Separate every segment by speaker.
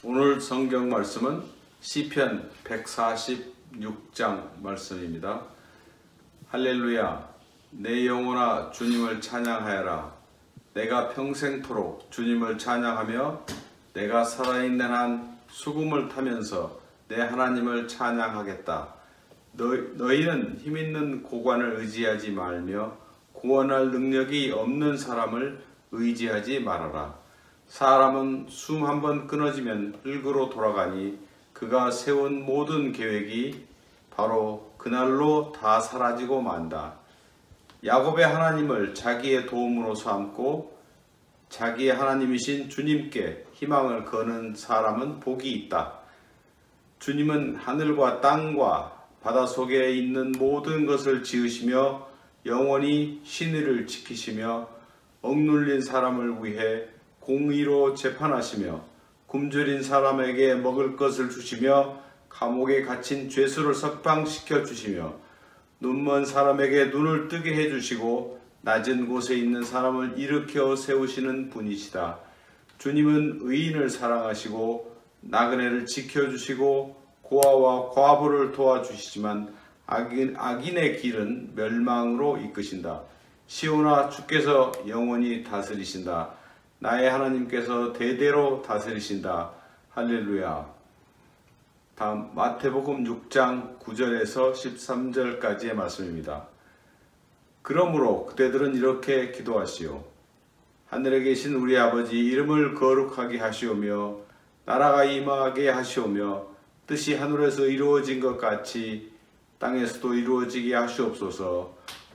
Speaker 1: 오늘 성경 말씀은 시편 146장 말씀입니다. 할렐루야, 내 영혼아 주님을 찬양하여라. 내가 평생토록 주님을 찬양하며 내가 살아있는 한 수금을 타면서 내 하나님을 찬양하겠다. 너희는 힘있는 고관을 의지하지 말며 구원할 능력이 없는 사람을 의지하지 말아라. 사람은 숨 한 번 끊어지면 흙으로 돌아가니 그가 세운 모든 계획이 바로 그날로 다 사라지고 만다. 야곱의 하나님을 자기의 도움으로 삼고 자기의 하나님이신 주님께 희망을 거는 사람은 복이 있다. 주님은 하늘과 땅과 바다 속에 있는 모든 것을 지으시며 영원히 신의를 지키시며 억눌린 사람을 위해 공의로 재판하시며 굶주린 사람에게 먹을 것을 주시며 감옥에 갇힌 죄수를 석방시켜 주시며 눈먼 사람에게 눈을 뜨게 해주시고 낮은 곳에 있는 사람을 일으켜 세우시는 분이시다. 주님은 의인을 사랑하시고 나그네를 지켜주시고 고아와 과부를 도와주시지만 악인의 길은 멸망으로 이끄신다. 시온아, 주께서 영원히 다스리신다. 나의 하나님께서 대대로 다스리신다. 할렐루야. 다음 마태복음 6장 9절에서 13절까지의 말씀입니다. 그러므로 그대들은 이렇게 기도하시오. 하늘에 계신 우리 아버지, 이름을 거룩하게 하시오며 나라가 임하게 하시오며 뜻이 하늘에서 이루어진 것 같이 땅에서도 이루어지게 하시옵소서.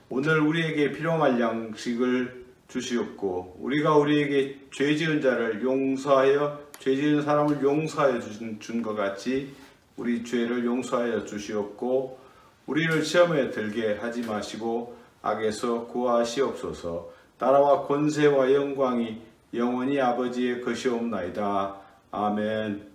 Speaker 1: 오늘 우리에게 필요할 양식을 주시옵고 우리가 우리에게 죄지은 자를 용서하여 죄지은 사람을 용서하여 준 것 같이 우리 죄를 용서하여 주시옵고 우리를 시험에 들게 하지 마시고 악에서 구하시옵소서. 나라와 권세와 영광이 영원히 아버지의 것이옵나이다. 아멘.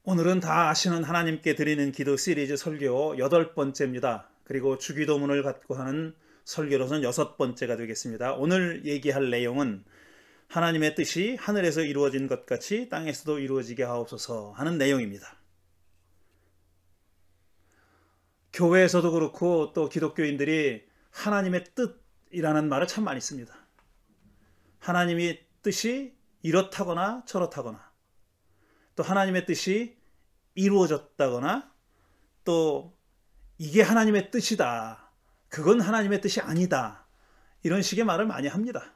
Speaker 2: 오늘은 다 아시는 하나님께 드리는 기도 시리즈 설교 8번째입니다. 그리고 주기도문을 갖고 하는 설교로서는 6번째가 되겠습니다. 오늘 얘기할 내용은 하나님의 뜻이 하늘에서 이루어진 것 같이 땅에서도 이루어지게 하옵소서 하는 내용입니다. 교회에서도 그렇고 또 기독교인들이 하나님의 뜻이라는 말을 참 많이 씁니다. 하나님의 뜻이 이렇다거나 저렇다거나 또 하나님의 뜻이 이루어졌다거나 또 이게 하나님의 뜻이다, 그건 하나님의 뜻이 아니다, 이런 식의 말을 많이 합니다.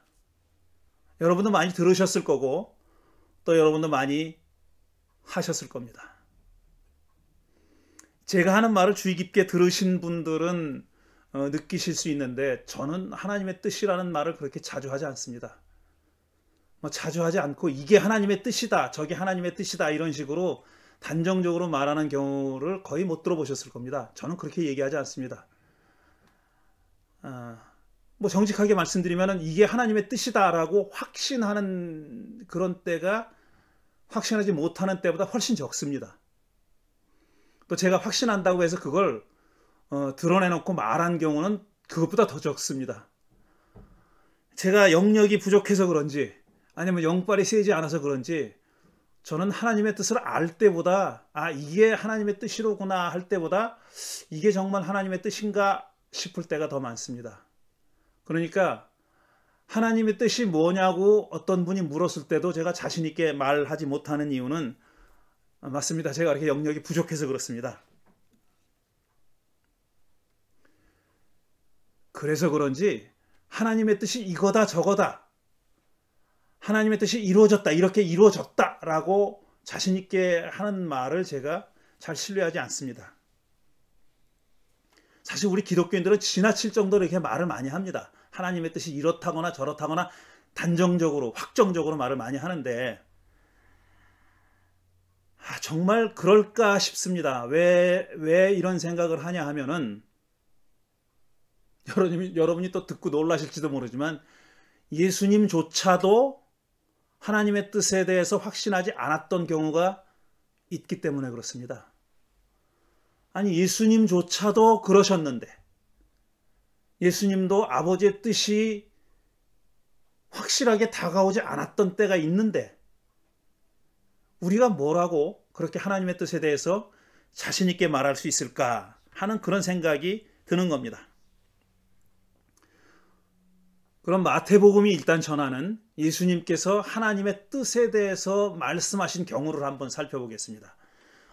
Speaker 2: 여러분도 많이 들으셨을 거고 또 여러분도 많이 하셨을 겁니다. 제가 하는 말을 주의 깊게 들으신 분들은 느끼실 수 있는데 저는 하나님의 뜻이라는 말을 그렇게 자주 하지 않습니다. 자주 하지 않고 이게 하나님의 뜻이다, 저게 하나님의 뜻이다, 이런 식으로 단정적으로 말하는 경우를 거의 못 들어보셨을 겁니다. 저는 그렇게 얘기하지 않습니다. 정직하게 말씀드리면 이게 하나님의 뜻이다라고 확신하는 그런 때가 확신하지 못하는 때보다 훨씬 적습니다. 또 제가 확신한다고 해서 그걸 드러내놓고 말한 경우는 그것보다 더 적습니다. 제가 영역이 부족해서 그런지 아니면 영빨이 세지 않아서 그런지 저는 하나님의 뜻을 알 때보다 이게 하나님의 뜻이로구나 할 때보다 이게 정말 하나님의 뜻인가 싶을 때가 더 많습니다. 그러니까 하나님의 뜻이 뭐냐고 어떤 분이 물었을 때도 제가 자신 있게 말하지 못하는 이유는 맞습니다. 제가 이렇게 영역이 부족해서 그렇습니다. 그래서 그런지 하나님의 뜻이 이거다 저거다, 하나님의 뜻이 이루어졌다, 이렇게 이루어졌다라고 자신 있게 하는 말을 제가 잘 신뢰하지 않습니다. 사실 우리 기독교인들은 지나칠 정도로 이렇게 말을 많이 합니다. 하나님의 뜻이 이렇다거나 저렇다거나 단정적으로 확정적으로 말을 많이 하는데 정말 그럴까 싶습니다. 왜 이런 생각을 하냐 하면은 여러분이 또 듣고 놀라실지도 모르지만 예수님조차도 하나님의 뜻에 대해서 확신하지 않았던 경우가 있기 때문에 그렇습니다. 아니 예수님조차도 그러셨는데 예수님도 아버지의 뜻이 확실하게 다가오지 않았던 때가 있는데 우리가 뭐라고 그렇게 하나님의 뜻에 대해서 자신 있게 말할 수 있을까 하는 그런 생각이 드는 겁니다. 그럼 마태복음이 일단 전하는 예수님께서 하나님의 뜻에 대해서 말씀하신 경우를 한번 살펴보겠습니다.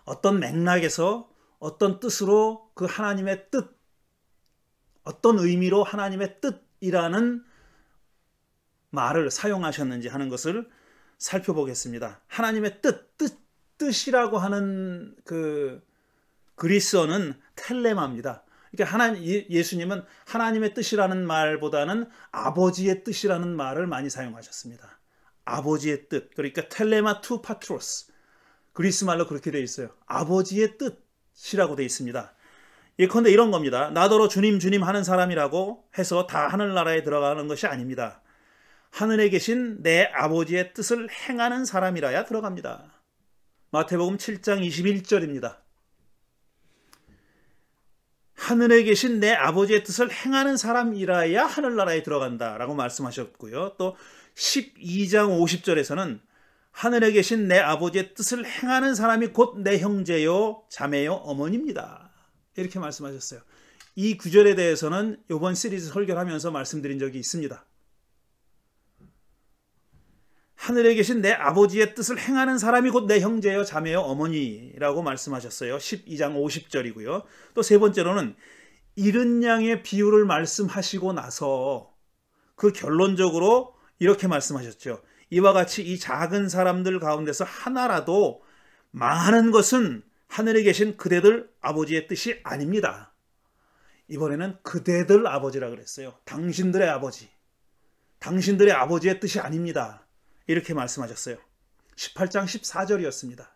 Speaker 2: 어떤 맥락에서 어떤 뜻으로 그 하나님의 뜻, 어떤 의미로 하나님의 뜻이라는 말을 사용하셨는지 하는 것을 살펴보겠습니다. 하나님의 뜻이라고 하는 그 그리스어는 텔레마입니다. 그러니까 예수님은 하나님의 뜻이라는 말보다는 아버지의 뜻이라는 말을 많이 사용하셨습니다. 아버지의 뜻, 그러니까 텔레마 투 파트로스, 그리스 말로 그렇게 되어 있어요. 아버지의 뜻이라고 되어 있습니다. 예컨대 이런 겁니다. 나더러 주님 주님 하는 사람이라고 해서 다 하늘나라에 들어가는 것이 아닙니다. 하늘에 계신 내 아버지의 뜻을 행하는 사람이라야 들어갑니다. 마태복음 7장 21절입니다. 하늘에 계신 내 아버지의 뜻을 행하는 사람이라야 하늘나라에 들어간다라고 말씀하셨고요. 또 12장 50절에서는 하늘에 계신 내 아버지의 뜻을 행하는 사람이 곧 내 형제요 자매요 어머니입니다. 이렇게 말씀하셨어요. 이 구절에 대해서는 이번 시리즈 설교를 하면서 말씀드린 적이 있습니다. 하늘에 계신 내 아버지의 뜻을 행하는 사람이 곧 내 형제요 자매요 어머니라고 말씀하셨어요. 12장 50절이고요. 또 세 번째로는 이른 양의 비유를 말씀하시고 나서 그 결론적으로 이렇게 말씀하셨죠. 이와 같이 이 작은 사람들 가운데서 하나라도 망하는 것은 하늘에 계신 그대들 아버지의 뜻이 아닙니다. 이번에는 그대들 아버지라 그랬어요. 당신들의 아버지. 당신들의 아버지의 뜻이 아닙니다. 이렇게 말씀하셨어요. 18장 14절이었습니다.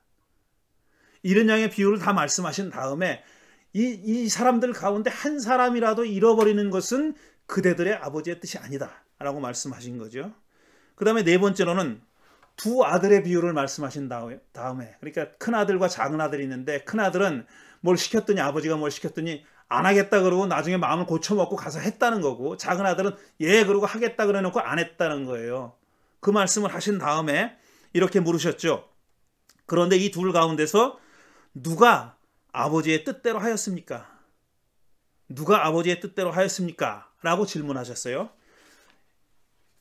Speaker 2: 이른 양의 비유를 다 말씀하신 다음에 이 사람들 가운데 한 사람이라도 잃어버리는 것은 그대들의 아버지의 뜻이 아니다 라고 말씀하신 거죠. 그 다음에 네 번째로는 두 아들의 비유를 말씀하신 다음에 그러니까 큰아들과 작은아들이 있는데 큰아들은 뭘 시켰더니 아버지가 뭘 시켰더니 안 하겠다 그러고 나중에 마음을 고쳐먹고 가서 했다는 거고 작은아들은 예 그러고 하겠다 그래놓고 안 했다는 거예요. 그 말씀을 하신 다음에 이렇게 물으셨죠. 그런데 이 둘 가운데서 누가 아버지의 뜻대로 하였습니까? 누가 아버지의 뜻대로 하였습니까? 라고 질문하셨어요.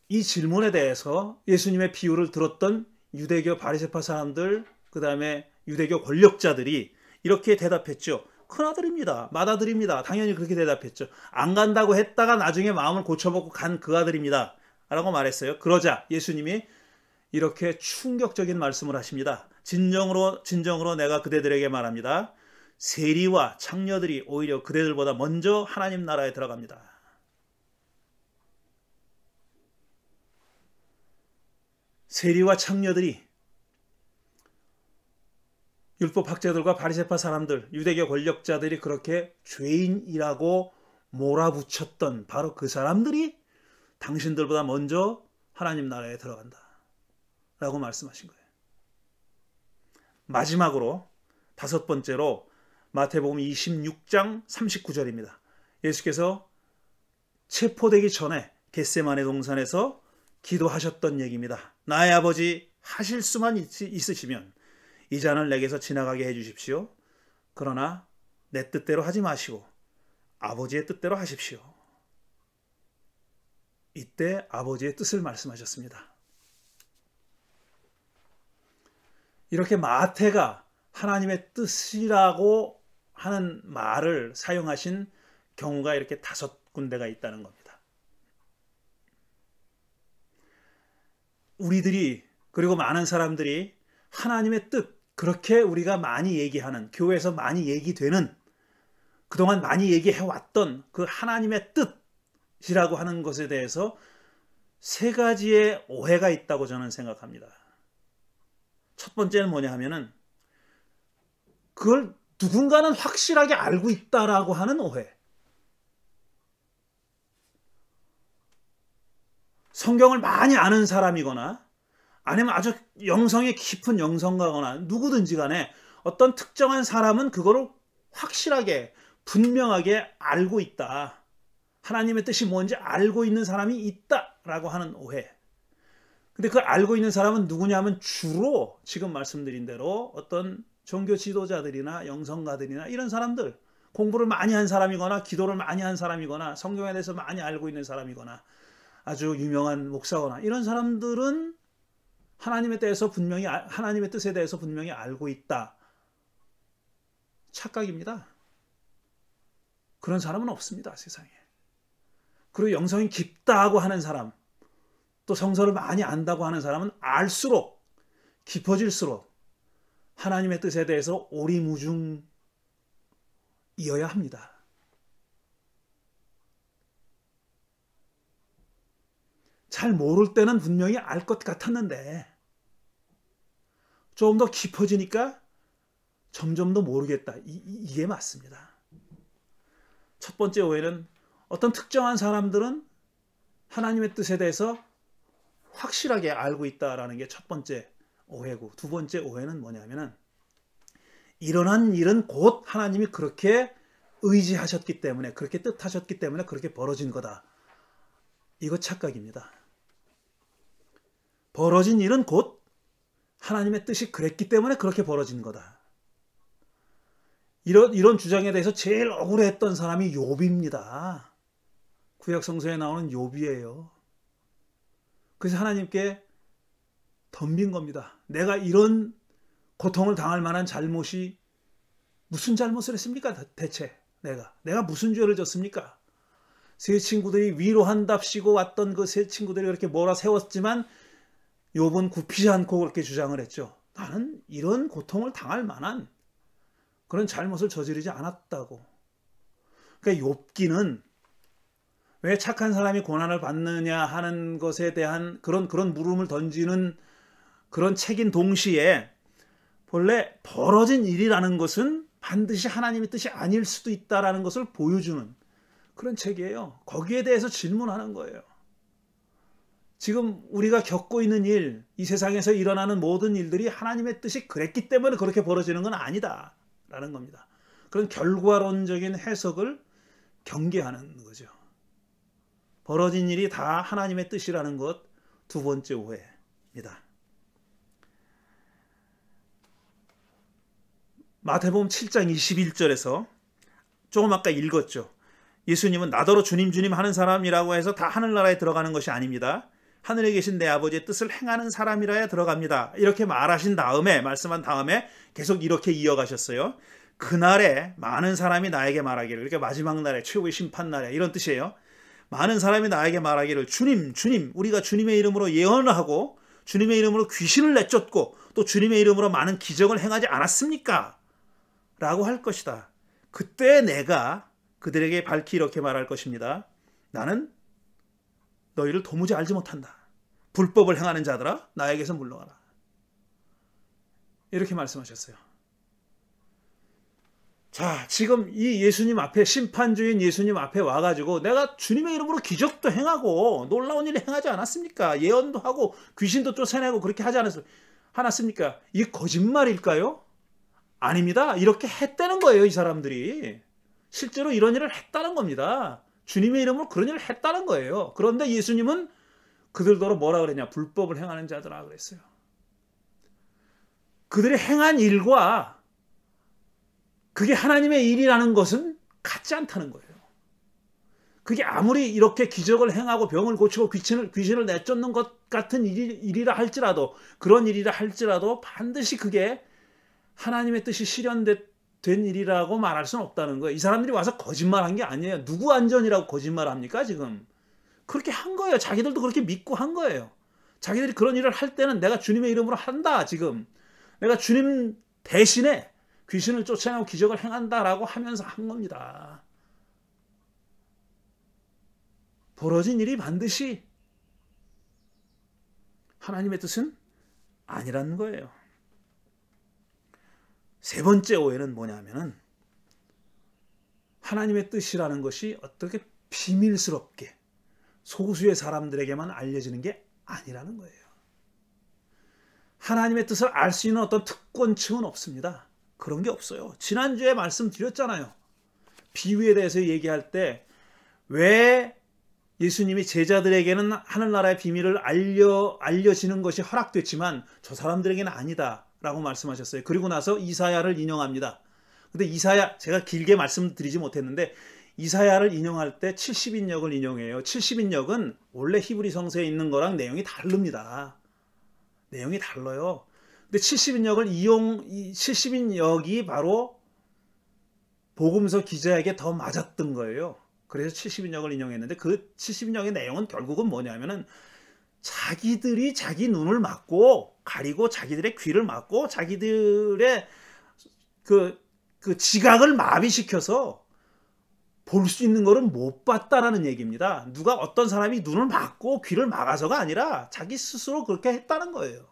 Speaker 2: 이 질문에 대해서 예수님의 비유를 들었던 유대교 바리새파 사람들, 그 다음에 유대교 권력자들이 이렇게 대답했죠. 큰아들입니다. 맏아들입니다. 당연히 그렇게 대답했죠. 안 간다고 했다가 나중에 마음을 고쳐먹고 간 그 아들입니다. 라고 말했어요. 그러자 예수님이 이렇게 충격적인 말씀을 하십니다. 진정으로 내가 그대들에게 말합니다. 세리와 창녀들이 오히려 그대들보다 먼저 하나님 나라에 들어갑니다. 세리와 창녀들이 율법학자들과 바리새파 사람들, 유대교 권력자들이 그렇게 죄인이라고 몰아붙였던 바로 그 사람들이 당신들보다 먼저 하나님 나라에 들어간다 라고 말씀하신 거예요. 마지막으로 다섯 번째로 마태복음 26장 39절입니다. 예수께서 체포되기 전에 겟세마네 동산에서 기도하셨던 얘기입니다. 나의 아버지 하실 수만 있으시면 이 잔을 내게서 지나가게 해주십시오. 그러나 내 뜻대로 하지 마시고 아버지의 뜻대로 하십시오. 이때 아버지의 뜻을 말씀하셨습니다. 이렇게 마태가 하나님의 뜻이라고 하는 말을 사용하신 경우가 이렇게 5군데가 있다는 겁니다. 우리들이 그리고 많은 사람들이 하나님의 뜻, 그렇게 우리가 많이 얘기하는, 교회에서 많이 얘기되는, 그동안 많이 얘기해왔던 그 하나님의 뜻이라고 하는 것에 대해서 3가지의 오해가 있다고 저는 생각합니다. 첫 번째는 뭐냐 하면은 그걸 누군가는 확실하게 알고 있다라고 하는 오해. 성경을 많이 아는 사람이거나 아니면 아주 영성이 깊은 영성가거나 누구든지 간에 어떤 특정한 사람은 그거를 확실하게 분명하게 알고 있다 하나님의 뜻이 뭔지 알고 있는 사람이 있다라고 하는 오해. 근데 그 알고 있는 사람은 누구냐면 주로 지금 말씀드린 대로 어떤 종교 지도자들이나 영성가들이나 이런 사람들, 공부를 많이 한 사람이거나 기도를 많이 한 사람이거나 성경에 대해서 많이 알고 있는 사람이거나 아주 유명한 목사거나 이런 사람들은 하나님의 뜻에 대해서 분명히 알고 있다. 착각입니다. 그런 사람은 없습니다, 세상에. 그리고 영성이 깊다고 하는 사람, 또 성서를 많이 안다고 하는 사람은 알수록 깊어질수록 하나님의 뜻에 대해서 오리무중이어야 합니다. 잘 모를 때는 분명히 알 것 같았는데 조금 더 깊어지니까 점점 더 모르겠다. 이게 맞습니다. 첫 번째 오해는 어떤 특정한 사람들은 하나님의 뜻에 대해서 확실하게 알고 있다라는 게 첫 번째 오해고, 두 번째 오해는 뭐냐면은 일어난 일은 곧 하나님이 그렇게 의지하셨기 때문에, 그렇게 뜻하셨기 때문에 그렇게 벌어진 거다. 이거 착각입니다. 벌어진 일은 곧 하나님의 뜻이 그랬기 때문에 그렇게 벌어진 거다. 이런 주장에 대해서 제일 억울했던 사람이 욥입니다. 구약 성서에 나오는 욥이에요. 그래서 하나님께 덤빈 겁니다. 내가 이런 고통을 당할 만한 잘못이 무슨 잘못을 했습니까? 대체 내가 무슨 죄를 졌습니까? 세 친구들이 위로한답시고 왔던 그 세 친구들이 그렇게 몰아세웠지만 욥은 굽히지 않고 그렇게 주장을 했죠. 나는 이런 고통을 당할 만한 그런 잘못을 저지르지 않았다고. 그러니까 욥기는 왜 착한 사람이 고난을 받느냐 하는 것에 대한 그런 물음을 던지는 그런 책인 동시에 본래 벌어진 일이라는 것은 반드시 하나님의 뜻이 아닐 수도 있다라는 것을 보여주는 그런 책이에요. 거기에 대해서 질문하는 거예요. 지금 우리가 겪고 있는 일, 이 세상에서 일어나는 모든 일들이 하나님의 뜻이 그랬기 때문에 그렇게 벌어지는 건 아니다라는 겁니다. 그런 결과론적인 해석을 경계하는 거죠. 벌어진 일이 다 하나님의 뜻이라는 것, 두 번째 오해입니다. 마태복음 7장 21절에서 조금 아까 읽었죠. 예수님은 나더러 주님 주님 하는 사람이라고 해서 다 하늘나라에 들어가는 것이 아닙니다. 하늘에 계신 내 아버지의 뜻을 행하는 사람이라야 들어갑니다. 이렇게 말씀한 다음에 계속 이렇게 이어가셨어요. 그날에 많은 사람이 나에게 말하기를, 그러니까 마지막 날에 최후의 심판 날에 이런 뜻이에요. 많은 사람이 나에게 말하기를 주님 주님, 우리가 주님의 이름으로 예언을 하고 주님의 이름으로 귀신을 내쫓고 또 주님의 이름으로 많은 기적을 행하지 않았습니까? 라고 할 것이다. 그때 내가 그들에게 밝히 이렇게 말할 것입니다. 나는 너희를 도무지 알지 못한다. 불법을 행하는 자들아, 나에게서 물러가라. 이렇게 말씀하셨어요. 자, 지금 이 예수님 앞에, 심판주인 예수님 앞에 와가지고 내가 주님의 이름으로 기적도 행하고 놀라운 일을 행하지 않았습니까? 예언도 하고 귀신도 쫓아내고 그렇게 하지 않았습니까? 이게 거짓말일까요? 아닙니다. 이렇게 했다는 거예요, 이 사람들이. 실제로 이런 일을 했다는 겁니다. 주님의 이름으로 그런 일을 했다는 거예요. 그런데 예수님은 그들더러 뭐라 그랬냐? 불법을 행하는 자들아 그랬어요. 그들이 행한 일과 그게 하나님의 일이라는 것은 같지 않다는 거예요. 그게 아무리 이렇게 기적을 행하고 병을 고치고 귀신을 내쫓는 것 같은 일이라 할지라도, 그런 일이라 할지라도 반드시 그게 하나님의 뜻이 실현된 일이라고 말할 수는 없다는 거예요. 이 사람들이 와서 거짓말한 게 아니에요. 누구 안전이라고 거짓말합니까 지금? 그렇게 한 거예요. 자기들도 그렇게 믿고 한 거예요. 자기들이 그런 일을 할 때는 내가 주님의 이름으로 한다 지금. 내가 주님 대신에 귀신을 쫓아내고 기적을 행한다라고 하면서 한 겁니다. 벌어진 일이 반드시 하나님의 뜻은 아니라는 거예요. 세 번째 오해는 뭐냐면은 하나님의 뜻이라는 것이 어떻게 비밀스럽게 소수의 사람들에게만 알려지는 게 아니라는 거예요. 하나님의 뜻을 알 수 있는 어떤 특권층은 없습니다. 그런 게 없어요. 지난주에 말씀드렸잖아요. 비유에 대해서 얘기할 때 왜 예수님이 제자들에게는 하늘나라의 비밀을 알려지는 것이 허락됐지만 저 사람들에게는 아니다라고 말씀하셨어요. 그리고 나서 이사야를 인용합니다. 근데 이사야, 제가 길게 말씀드리지 못했는데 이사야를 인용할 때 70인역을 인용해요. 70인역은 원래 히브리 성서에 있는 거랑 내용이 다릅니다. 내용이 달라요. 근데 70인역이 바로 복음서 기자에게 더 맞았던 거예요. 그래서 70인역을 인용했는데 그 70인역의 내용은 결국은 뭐냐면은 자기들이 자기 눈을 막고 가리고 자기들의 귀를 막고 자기들의 그 지각을 마비시켜서 볼 수 있는 거를 못 봤다라는 얘기입니다. 누가 어떤 사람이 눈을 막고 귀를 막아서가 아니라 자기 스스로 그렇게 했다는 거예요.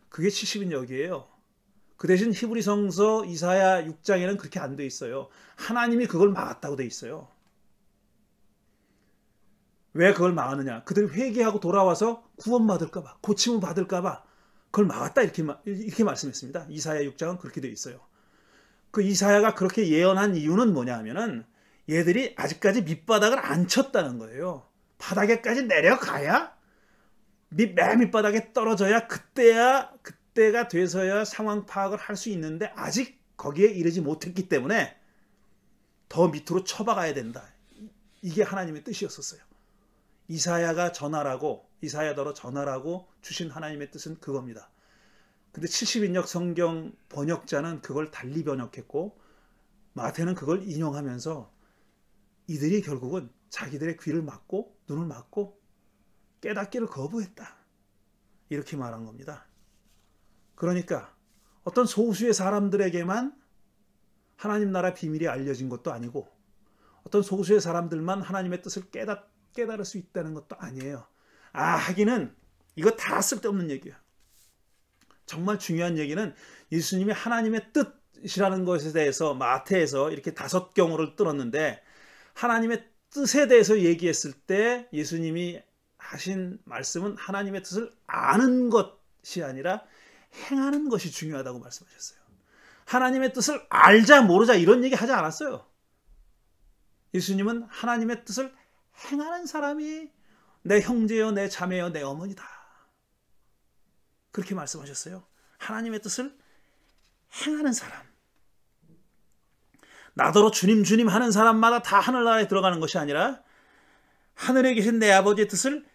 Speaker 2: 그게 70인역이에요. 그 대신 히브리 성서 이사야 6장에는 그렇게 안 돼 있어요. 하나님이 그걸 막았다고 돼 있어요. 왜 그걸 막았느냐? 그들이 회개하고 돌아와서 구원받을까 봐, 고침을 받을까 봐 그걸 막았다 이렇게 말씀했습니다. 이사야 6장은 그렇게 돼 있어요. 그 이사야가 그렇게 예언한 이유는 뭐냐 하면은 얘들이 아직까지 밑바닥을 안 쳤다는 거예요. 바닥에까지 내려가야 맨 밑바닥에 떨어져야 그때가 돼서야 상황 파악을 할 수 있는데 아직 거기에 이르지 못했기 때문에 더 밑으로 쳐박아야 된다. 이게 하나님의 뜻이었었어요. 이사야더러 전하라고 주신 하나님의 뜻은 그겁니다. 근데 70인역 성경 번역자는 그걸 달리 번역했고 마태는 그걸 인용하면서 이들이 결국은 자기들의 귀를 막고 눈을 막고 깨닫기를 거부했다. 이렇게 말한 겁니다. 그러니까 어떤 소수의 사람들에게만 하나님 나라 비밀이 알려진 것도 아니고 어떤 소수의 사람들만 하나님의 뜻을 깨달을 수 있다는 것도 아니에요. 하기는 이거 다 쓸데없는 얘기야. 정말 중요한 얘기는 예수님이 하나님의 뜻이라는 것에 대해서 마태에서 이렇게 5경우를 들었는데 하나님의 뜻에 대해서 얘기했을 때 예수님이 하신 말씀은 하나님의 뜻을 아는 것이 아니라 행하는 것이 중요하다고 말씀하셨어요. 하나님의 뜻을 알자 모르자 이런 얘기 하지 않았어요. 예수님은 하나님의 뜻을 행하는 사람이 내 형제요 내 자매요 내 어머니다. 그렇게 말씀하셨어요. 하나님의 뜻을 행하는 사람. 나더러 주님 주님 하는 사람마다 다 하늘나라에 들어가는 것이 아니라 하늘에 계신 내 아버지의 뜻을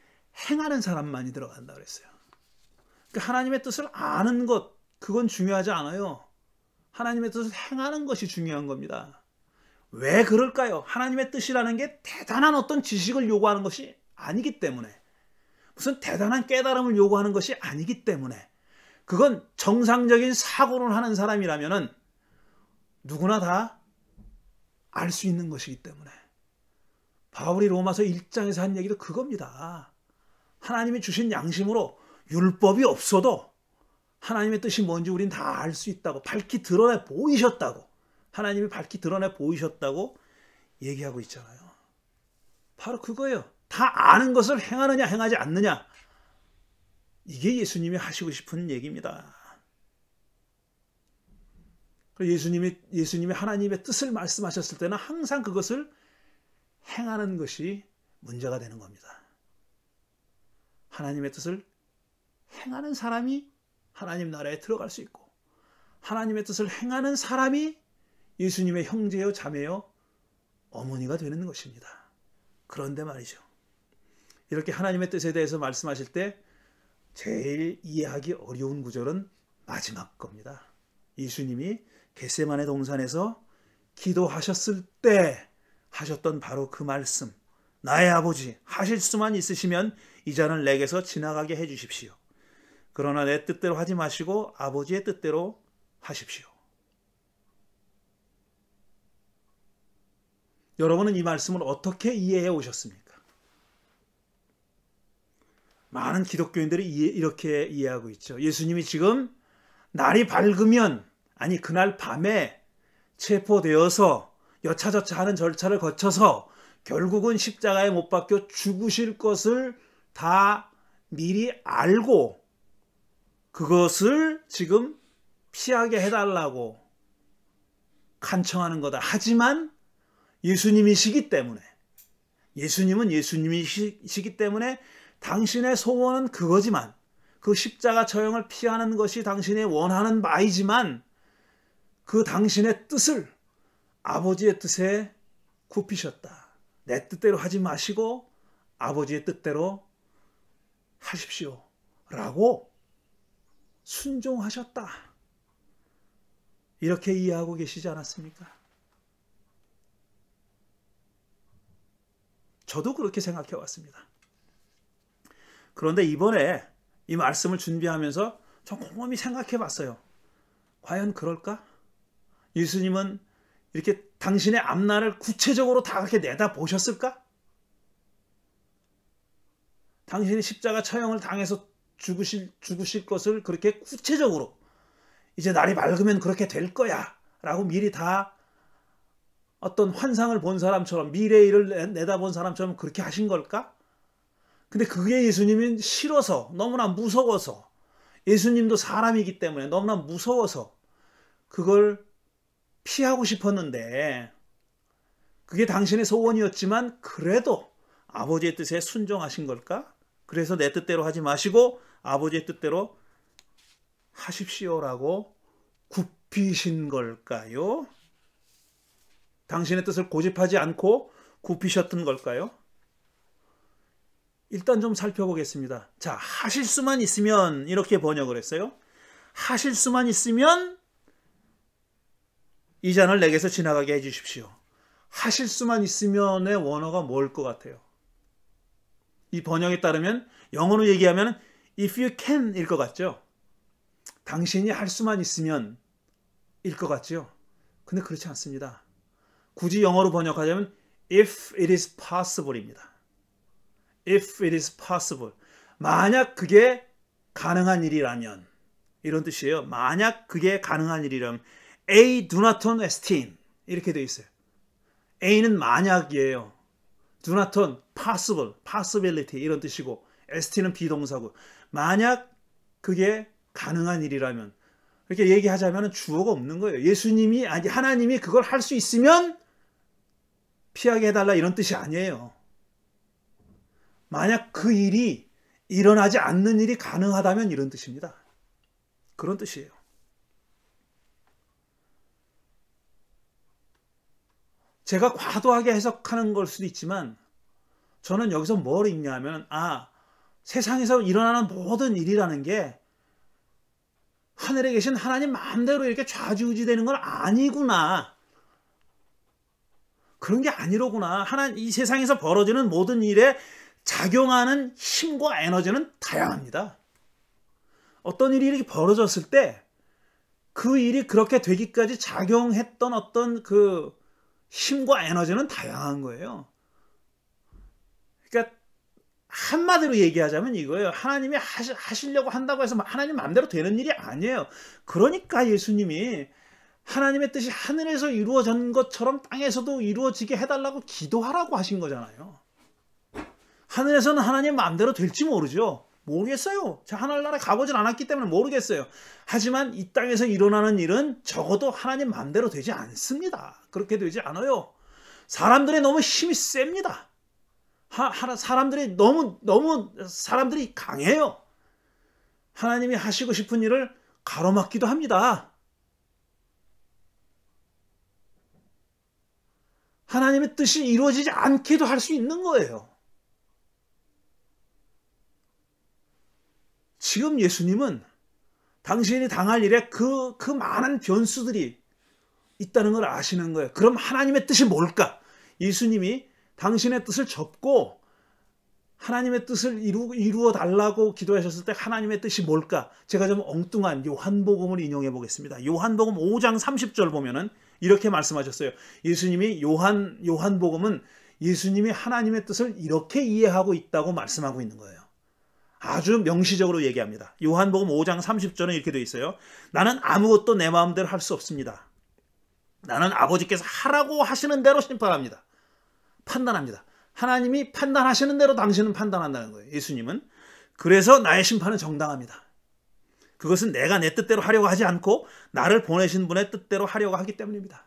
Speaker 2: 행하는 사람만이 들어간다 그랬어요. 그러니까 하나님의 뜻을 아는 것 그건 중요하지 않아요. 하나님의 뜻을 행하는 것이 중요한 겁니다. 왜 그럴까요? 하나님의 뜻이라는 게 대단한 어떤 지식을 요구하는 것이 아니기 때문에 무슨 대단한 깨달음을 요구하는 것이 아니기 때문에 그건 정상적인 사고를 하는 사람이라면은 누구나 다 알 수 있는 것이기 때문에 바울이 로마서 1장에서 한 얘기도 그겁니다. 하나님이 주신 양심으로 율법이 없어도 하나님의 뜻이 뭔지 우린 다 알 수 있다고 밝히 드러내 보이셨다고 하나님이 밝히 드러내 보이셨다고 얘기하고 있잖아요. 바로 그거예요. 다 아는 것을 행하느냐 행하지 않느냐 이게 예수님이 하시고 싶은 얘기입니다. 예수님이 하나님의 뜻을 말씀하셨을 때는 항상 그것을 행하는 것이 문제가 되는 겁니다. 하나님의 뜻을 행하는 사람이 하나님 나라에 들어갈 수 있고 하나님의 뜻을 행하는 사람이 예수님의 형제요 자매요 어머니가 되는 것입니다. 그런데 말이죠. 이렇게 하나님의 뜻에 대해서 말씀하실 때 제일 이해하기 어려운 구절은 마지막 겁니다. 예수님이 겟세마네 동산에서 기도하셨을 때 하셨던 바로 그 말씀. 나의 아버지 하실 수만 있으시면 이 잔을 내게서 지나가게 해 주십시오. 그러나 내 뜻대로 하지 마시고 아버지의 뜻대로 하십시오. 여러분은 이 말씀을 어떻게 이해해 오셨습니까? 많은 기독교인들이 이렇게 이해하고 있죠. 예수님이 지금 날이 밝으면 아니 그날 밤에 체포되어서 여차저차 하는 절차를 거쳐서 결국은 십자가에 못 박혀 죽으실 것을 다 미리 알고 그것을 지금 피하게 해달라고 간청하는 거다. 하지만 예수님이시기 때문에 예수님은 예수님이시기 때문에 당신의 소원은 그거지만, 그 십자가 처형을 피하는 것이 당신이 원하는 바이지만, 그 당신의 뜻을 아버지의 뜻에 굽히셨다. 내 뜻대로 하지 마시고 아버지의 뜻대로 하십시오 라고 순종하셨다. 이렇게 이해하고 계시지 않았습니까? 저도 그렇게 생각해 왔습니다. 그런데 이번에 이 말씀을 준비하면서 좀 곰곰이 생각해 봤어요. 과연 그럴까? 예수님은 이렇게 당신의 앞날을 구체적으로 다 그렇게 내다보셨을까? 당신이 십자가 처형을 당해서 죽으실 것을 그렇게 구체적으로 이제 날이 맑으면 그렇게 될 거야 라고 미리 다 어떤 환상을 본 사람처럼, 미래의 일을 내다본 사람처럼 그렇게 하신 걸까? 근데 그게 예수님은 싫어서, 너무나 무서워서, 예수님도 사람이기 때문에 너무나 무서워서 그걸 피하고 싶었는데, 그게 당신의 소원이었지만 그래도 아버지의 뜻에 순종하신 걸까? 그래서 내 뜻대로 하지 마시고 아버지의 뜻대로 하십시오라고 굽히신 걸까요? 당신의 뜻을 고집하지 않고 굽히셨던 걸까요? 일단 좀 살펴보겠습니다. 자, 하실 수만 있으면, 이렇게 번역을 했어요. 하실 수만 있으면 이 잔을 내게서 지나가게 해주십시오. 하실 수만 있으면의 원어가 뭘 것 같아요? 이 번역에 따르면, 영어로 얘기하면 if you can 일 것 같죠? 당신이 할 수만 있으면 일 것 같죠? 근데 그렇지 않습니다. 굳이 영어로 번역하자면 if it is possible 입니다. if it is possible. 만약 그게 가능한 일이라면, 이런 뜻이에요. 만약 그게 가능한 일이라면, A do not turn esteem 이렇게 되어 있어요. A는 만약이에요. do not turn possible, possibility 이런 뜻이고, esteem은 비동사고, 만약 그게 가능한 일이라면, 이렇게 얘기하자면 주어가 없는 거예요. 예수님이, 아니 하나님이 그걸 할 수 있으면 피하게 해달라 이런 뜻이 아니에요. 만약 그 일이 일어나지 않는 일이 가능하다면 이런 뜻입니다. 그런 뜻이에요. 제가 과도하게 해석하는 걸 수도 있지만, 저는 여기서 뭘 읽냐면, 세상에서 일어나는 모든 일이라는 게 하늘에 계신 하나님 마음대로 이렇게 좌지우지 되는 건 아니구나. 그런 게 아니로구나. 이 세상에서 벌어지는 모든 일에 작용하는 힘과 에너지는 다양합니다. 어떤 일이 이렇게 벌어졌을 때 그 일이 그렇게 되기까지 작용했던 어떤 그 힘과 에너지는 다양한 거예요. 그러니까 한마디로 얘기하자면 이거예요. 하나님이 하시려고 한다고 해서 하나님 마음대로 되는 일이 아니에요. 그러니까 예수님이 하나님의 뜻이 하늘에서 이루어진 것처럼 땅에서도 이루어지게 해달라고 기도하라고 하신 거잖아요. 하늘에서는 하나님 마음대로 될지 모르겠어요. 제가 하늘나라에 가보진 않았기 때문에 모르겠어요. 하지만 이 땅에서 일어나는 일은 적어도 하나님 마음대로 되지 않습니다. 그렇게 되지 않아요. 사람들이 너무 힘이 셉니다. 사람들이 너무 사람들이 강해요. 하나님이 하시고 싶은 일을 가로막기도 합니다. 하나님의 뜻이 이루어지지 않게도 할 수 있는 거예요. 지금 예수님은 당신이 당할 일에 그 많은 변수들이 있다는 걸 아시는 거예요. 그럼 하나님의 뜻이 뭘까? 예수님이 당신의 뜻을 접고 하나님의 뜻을 이루어 달라고 기도하셨을 때 하나님의 뜻이 뭘까? 제가 좀 엉뚱한 요한복음을 인용해 보겠습니다. 요한복음 5장 30절 보면은 이렇게 말씀하셨어요. 예수님이 요한복음은 예수님이 하나님의 뜻을 이렇게 이해하고 있다고 말씀하고 있는 거예요. 아주 명시적으로 얘기합니다. 요한복음 5장 30절은 이렇게 되어 있어요. 나는 아무것도 내 마음대로 할 수 없습니다. 나는 아버지께서 하라고 하시는 대로 심판합니다. 판단합니다. 하나님이 판단하시는 대로 당신은 판단한다는 거예요. 예수님은. 그래서 나의 심판은 정당합니다. 그것은 내가 내 뜻대로 하려고 하지 않고 나를 보내신 분의 뜻대로 하려고 하기 때문입니다.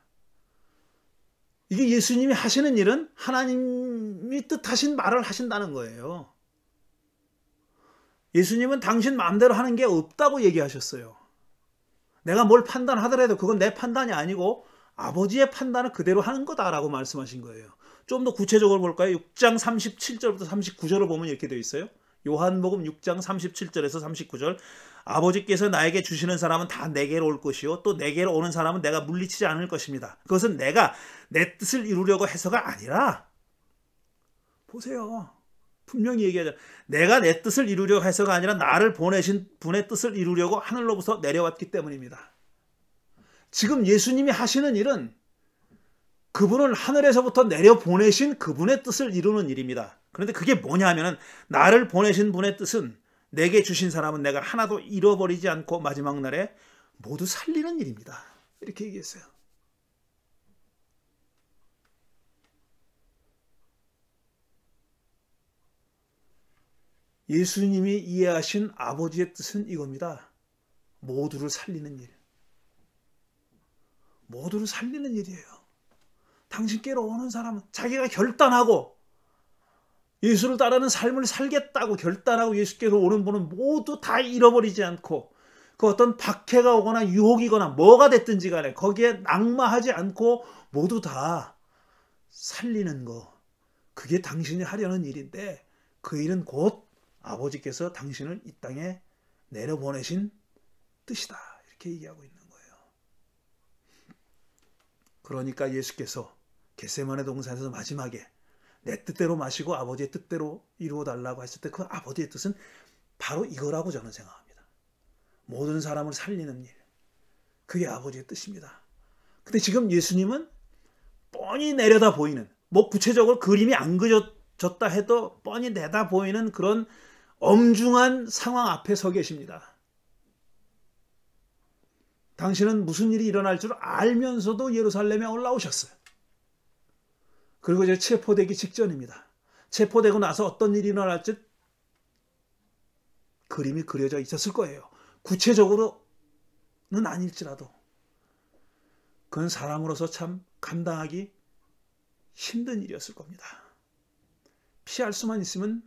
Speaker 2: 이게 예수님이 하시는 일은 하나님이 뜻하신 말을 하신다는 거예요. 예수님은 당신 마음대로 하는 게 없다고 얘기하셨어요. 내가 뭘 판단하더라도 그건 내 판단이 아니고 아버지의 판단을 그대로 하는 거다라고 말씀하신 거예요. 좀 더 구체적으로 볼까요? 6장 37절부터 39절을 보면 이렇게 되어 있어요. 요한복음 6장 37절에서 39절. 아버지께서 나에게 주시는 사람은 다 내게로 올 것이요 또 내게로 오는 사람은 내가 물리치지 않을 것입니다. 그것은 내가 내 뜻을 이루려고 해서가 아니라, 보세요. 분명히 얘기하죠. 내가 내 뜻을 이루려고 해서가 아니라 나를 보내신 분의 뜻을 이루려고 하늘로부터 내려왔기 때문입니다. 지금 예수님이 하시는 일은 그분을 하늘에서부터 내려보내신 그분의 뜻을 이루는 일입니다. 그런데 그게 뭐냐 하면은, 나를 보내신 분의 뜻은 내게 주신 사람은 내가 하나도 잃어버리지 않고 마지막 날에 모두 살리는 일입니다. 이렇게 얘기했어요. 예수님이 이해하신 아버지의 뜻은 이겁니다. 모두를 살리는 일. 모두를 살리는 일이에요. 당신께로 오는 사람은 자기가 결단하고 예수를 따르는 삶을 살겠다고 결단하고 예수께로 오는 분은 모두 다 잃어버리지 않고, 그 어떤 박해가 오거나 유혹이거나 뭐가 됐든지 간에 거기에 낙마하지 않고 모두 다 살리는 거. 그게 당신이 하려는 일인데, 그 일은 곧 아버지께서 당신을 이 땅에 내려보내신 뜻이다. 이렇게 얘기하고 있는 거예요. 그러니까 예수께서 겟세마네 동산에서 마지막에 내 뜻대로 마시고 아버지의 뜻대로 이루어달라고 했을 때 그 아버지의 뜻은 바로 이거라고 저는 생각합니다. 모든 사람을 살리는 일. 그게 아버지의 뜻입니다. 근데 지금 예수님은 뻔히 내려다 보이는, 뭐 구체적으로 그림이 안 그려졌다 해도 뻔히 내다 보이는 그런 엄중한 상황 앞에 서 계십니다. 당신은 무슨 일이 일어날 줄 알면서도 예루살렘에 올라오셨어요. 그리고 이제 체포되기 직전입니다. 체포되고 나서 어떤 일이 일어날지 그림이 그려져 있었을 거예요. 구체적으로는 아닐지라도 그건 사람으로서 참 감당하기 힘든 일이었을 겁니다. 피할 수만 있으면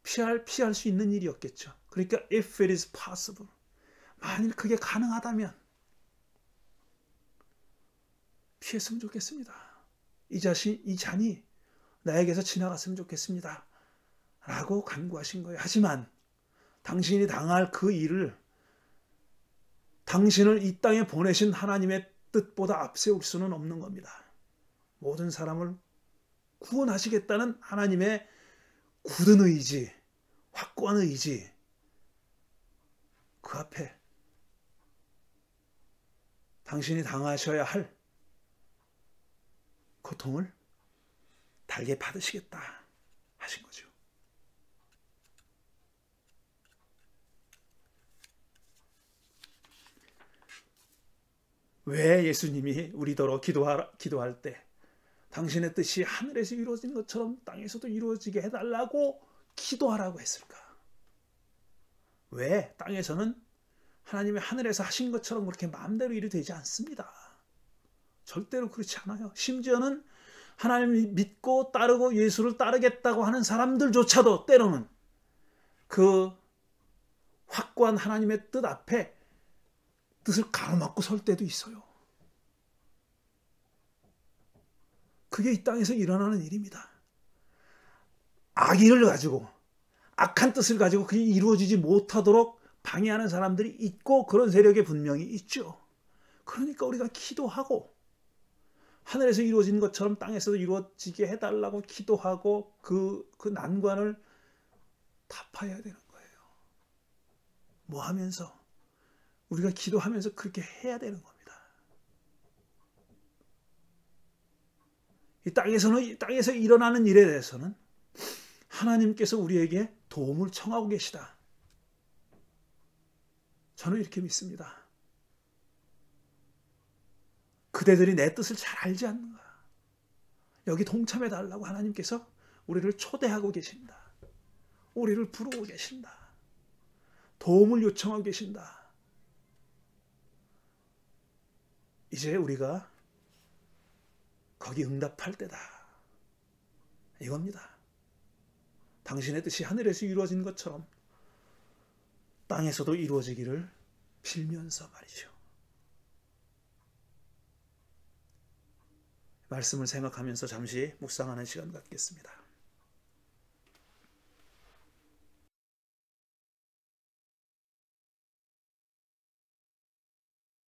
Speaker 2: 피할 수 있는 일이었겠죠. 그러니까 if it is possible, 만일 그게 가능하다면 피했으면 좋겠습니다. 이 잔이 나에게서 지나갔으면 좋겠습니다. 라고 간구하신 거예요. 하지만 당신이 당할 그 일을 당신을 이 땅에 보내신 하나님의 뜻보다 앞세울 수는 없는 겁니다. 모든 사람을 구원하시겠다는 하나님의 굳은 의지, 확고한 의지, 그 앞에 당신이 당하셔야 할 고통을 달게 받으시겠다 하신 거죠. 왜 예수님이 우리더러 기도할 때 당신의 뜻이 하늘에서 이루어진 것처럼 땅에서도 이루어지게 해달라고 기도하라고 했을까? 왜? 땅에서는 하나님이 하늘에서 하신 것처럼 그렇게 마음대로 일이 되지 않습니다. 절대로 그렇지 않아요. 심지어는 하나님을 믿고 따르고 예수를 따르겠다고 하는 사람들조차도 때로는 그 확고한 하나님의 뜻 앞에 뜻을 가로막고 설 때도 있어요. 그게 이 땅에서 일어나는 일입니다. 악의를 가지고, 악한 뜻을 가지고 그게 이루어지지 못하도록 방해하는 사람들이 있고, 그런 세력이 분명히 있죠. 그러니까 우리가 기도하고 하늘에서 이루어진 것처럼 땅에서도 이루어지게 해달라고 기도하고 그 난관을 타파해야 되는 거예요. 뭐 하면서? 우리가 기도하면서 그렇게 해야 되는 겁니다. 이 땅에서 일어나는 일에 대해서는 하나님께서 우리에게 도움을 청하고 계시다. 저는 이렇게 믿습니다. 그대들이 내 뜻을 잘 알지 않는가? 여기 동참해 달라고 하나님께서 우리를 초대하고 계신다. 우리를 부르고 계신다. 도움을 요청하고 계신다. 이제 우리가 거기 응답할 때다. 이겁니다. 당신의 뜻이 하늘에서 이루어진 것처럼 땅에서도 이루어지기를 빌면서 말이죠. 말씀을 생각하면서 잠시 묵상하는 시간 갖겠습니다.